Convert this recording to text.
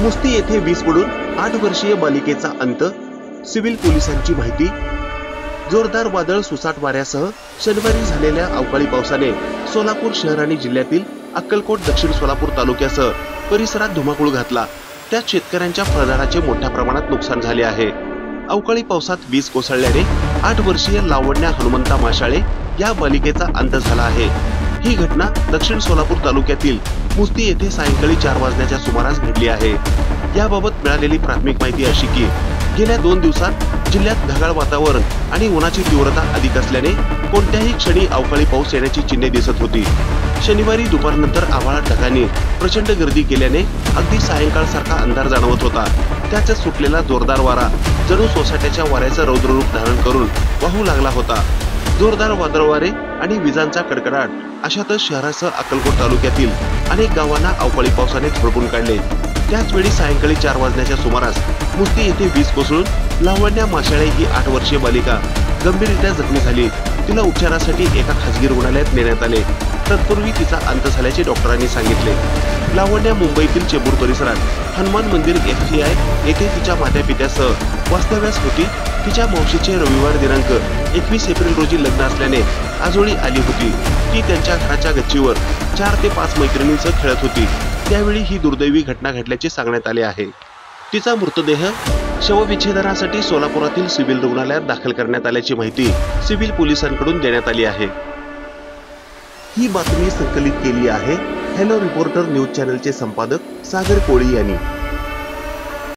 मुस्ती येथे वीज पडून 8 वर्षीय बालिकेचा अंत, सिव्हिल पोलिसांची माहिती। जोरदार वादळ सुसाट वाऱ्यासह शनिवारी झालेल्या अवकाळी पावसाने सोलापूर शहर आणि जिल्ह्यातील अक्कलकोट, दक्षिण सोलापूर तालुक्यासह परिसरात धुमाकूळ घातला। त्यात शेतकऱ्यांच्या फळझाडाचे मोठ्या प्रमाणात नुकसान झाले आहे। अवकाळी पावसात वीज कोसळल्याने 8 वर्षीय लावण्या हनुमंता माशाळे या बालिकेचा अंत झाला आहे। ही घटना दक्षिण सोलापूर तालुक्यातील मुस्ती येथे सायंकाळी 4 वाजण्याच्या सुमारास घडली आहे। याबाबत मिळालेली प्राथमिक माहिती अशी की गेल्या 2 दिवसात जिल्ह्यात ढगाळ वातावरण आणि उन्हाची तीव्रता अधिक असल्याने कोणत्याही क्षणी अवकाळी पाऊस येण्याची चिन्हे दिसत होती। शनिवारी दुपारनंतर आभाळात ढगांनी प्रचंड गर्दी केल्याने अगदी सायंकाळसारखा अंधार जाणवत होता। त्याच सुटलेला जोरदार वारा जणू सोसाट्याच्या वाऱ्याचं रौद्ररूप धारण करून वाहू लागला होता। जोरदार वादळ वारे आणि विजांचा कडकडाट अशातच शहरासह अक्कलकोट तालुक्यातील अनेक गावांना अवकाळी पावसाने झोडपून काढले। त्याच वेळी सायंकाळी 4 वाजण्याच्या सुमारास मुस्ती येथे वीज कोसळून लावण्या माशाळे ही 8 वर्षीय बालिका गंभीररित्या जखमी झाली। तिला उपचारासाठी एका खासगी रुग्णालयात नेण्यात आले। तत्पूर्वी तिचा अंत झाल्याचे डॉक्टरांनी सांगितले। लावण्या मुंबईतील चेंबूर परिसरात हनुमान मंदिर FCI येथे तिच्या मातापित्यासह वास्तव्यास होती। तिच्या मावशीचे रविवार दिनांक 21 एप्रिल रोजी लग्न असल्याने आजोळी आली होती। ती त्यांच्या घराच्या गच्चीवर 4 ते 5 मैत्रिणींसह खेळत होती। त्यावेळी ही दुर्दैवी घटना घडल्याचे सांगण्यात आले आहे। तिचा मृतदेह शवविच्छेदनासाठी सोलापुरातील सिव्हिल रुग्णालयात दाखल करण्यात आल्याची माहिती सिव्हिल पोलिसांकडून देण्यात आली आहे। ही बातमी संकलित केली आहे हॅलो रिपोर्टर न्यूज चॅनलचे संपादक सागर कोळी यांनी।